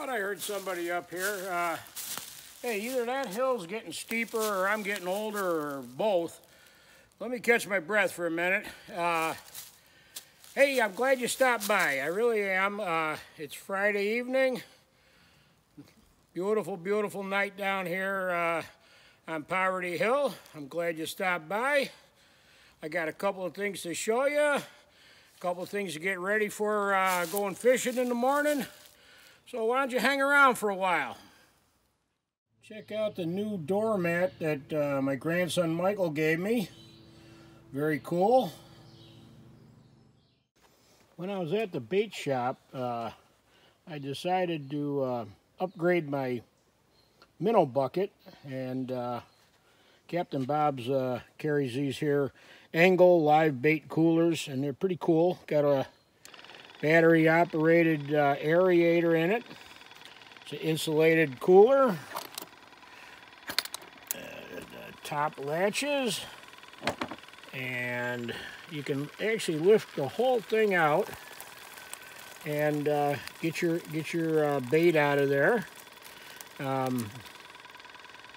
Thought I heard somebody up here. Hey, either that hill's getting steeper or I'm getting older or both. Let me catch my breath for a minute. Hey, I'm glad you stopped by. I really am. It's Friday evening. Beautiful, beautiful night down here on Poverty Hill. I'm glad you stopped by. I got a couple of things to show you. A couple of things to get ready for going fishing in the morning. So why don't you hang around for a while? Check out the new doormat that my grandson Michael gave me. Very cool. When I was at the bait shop, I decided to upgrade my minnow bucket, and Captain Bob's carries these here Angle live bait coolers, and they're pretty cool. Got a battery operated aerator in it. It's an insulated cooler. The top latches, and you can actually lift the whole thing out and get your bait out of there.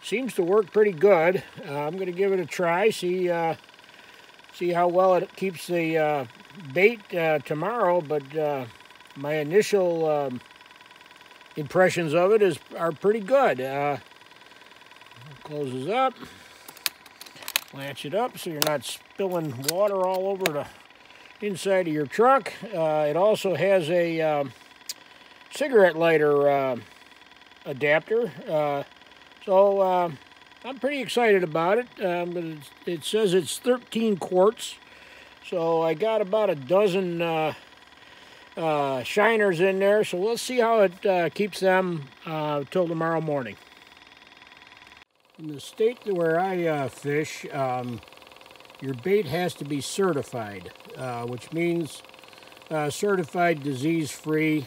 Seems to work pretty good. I'm going to give it a try. See how well it keeps the bait tomorrow. But my initial impressions of it are pretty good. Closes up. Latch it up so you're not spilling water all over the inside of your truck. It also has a cigarette lighter adapter. So I'm pretty excited about it. It says it's 13 quarts. So I got about a dozen shiners in there. So let's see how it keeps them till tomorrow morning. In the state where I fish, your bait has to be certified, which means certified disease-free.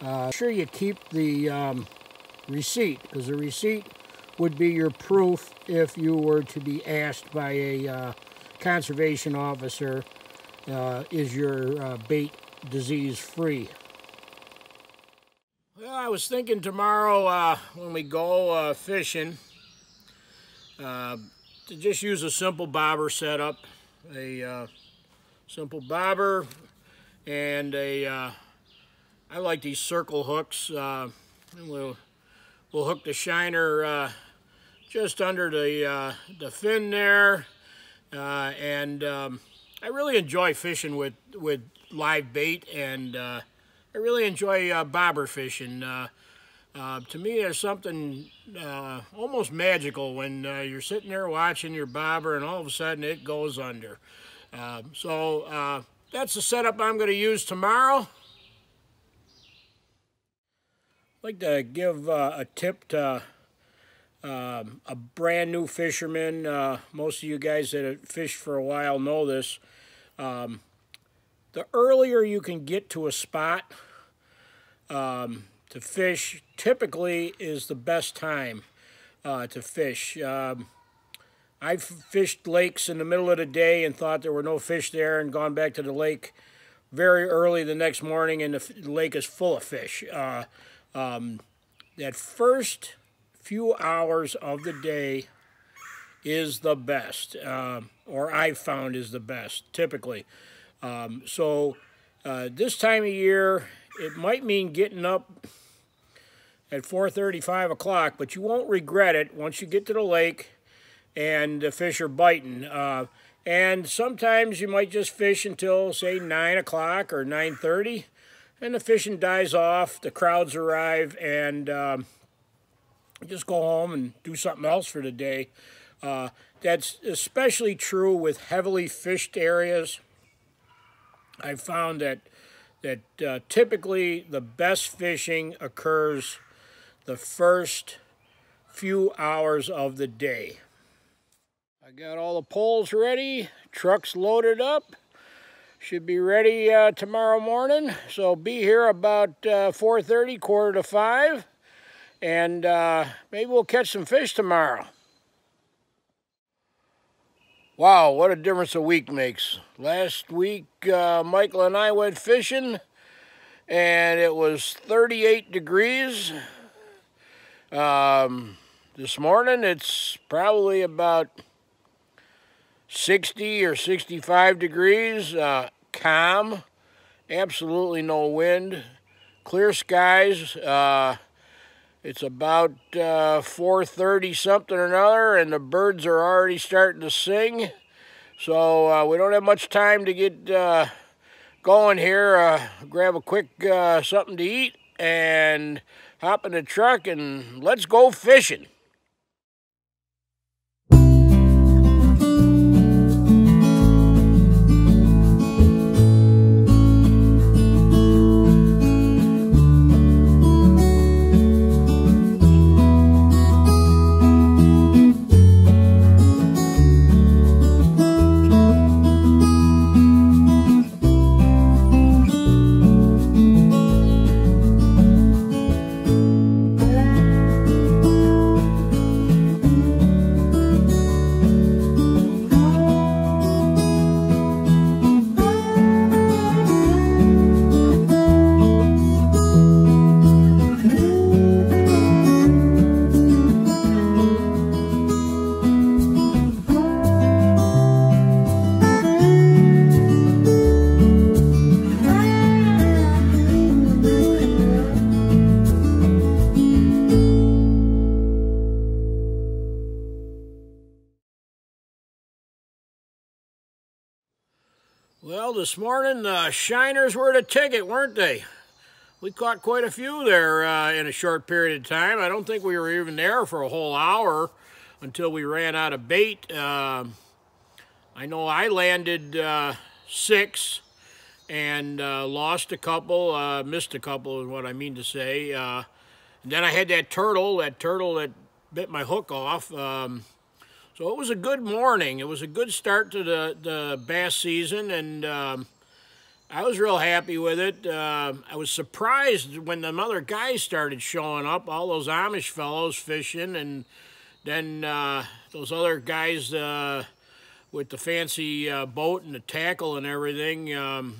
Make sure you keep the receipt, because the receipt would be your proof if you were to be asked by a conservation officer, is your bait disease-free? Well, I was thinking tomorrow when we go fishing, to just use a simple bobber setup, a simple bobber, and I like these circle hooks. And we'll hook the shiner just under the fin there, and I really enjoy fishing with live bait, and I really enjoy bobber fishing. To me, there's something almost magical when you're sitting there watching your bobber and all of a sudden it goes under. So that's the setup I'm going to use tomorrow. I'd like to give a tip to a brand new fisherman. Most of you guys that have fished for a while know this. The earlier you can get to a spot to fish, typically is the best time to fish. I've fished lakes in the middle of the day and thought there were no fish there, and gone back to the lake very early the next morning and the lake is full of fish. That first few hours of the day is the best, or I've found is the best, typically. So this time of year, it might mean getting up at 4:30, 5 o'clock, but you won't regret it once you get to the lake and the fish are biting. And sometimes you might just fish until, say, 9 o'clock or 9:30, and the fishing dies off, the crowds arrive, and just go home and do something else for the day. That's especially true with heavily fished areas. I've found that typically the best fishing occurs the first few hours of the day. I got all the poles ready, truck's loaded up, should be ready tomorrow morning. So be here about 4:30, 4:45, and maybe we'll catch some fish tomorrow. Wow, what a difference a week makes. Last week, Michael and I went fishing, and it was 38 degrees. This morning it's probably about 60 or 65 degrees, calm, absolutely no wind, clear skies. It's about 4:30 something or another, and the birds are already starting to sing. So we don't have much time to get going here. Grab a quick something to eat and hop in the truck and let's go fishing. Well, this morning the shiners were the ticket, weren't they? We caught quite a few there in a short period of time. I don't think we were even there for a whole hour until we ran out of bait. I know I landed 6 and lost a couple, missed a couple is what I mean to say. And then I had that turtle that bit my hook off. So it was a good morning. It was a good start to the bass season, and I was real happy with it. I was surprised when the other guys started showing up, all those Amish fellows fishing, and then those other guys with the fancy boat and the tackle and everything. I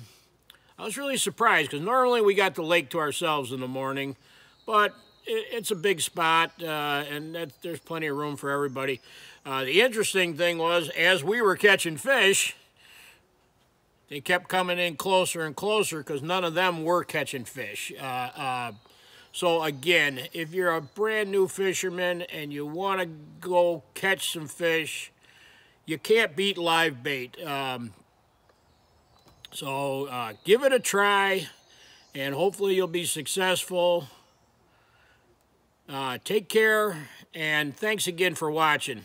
was really surprised because normally we got the lake to ourselves in the morning, but it's a big spot, and there's plenty of room for everybody. The interesting thing was, as we were catching fish, they kept coming in closer and closer because none of them were catching fish. So again, if you're a brand new fisherman and you want to go catch some fish, you can't beat live bait. So give it a try, and hopefully you'll be successful. Take care, and thanks again for watching.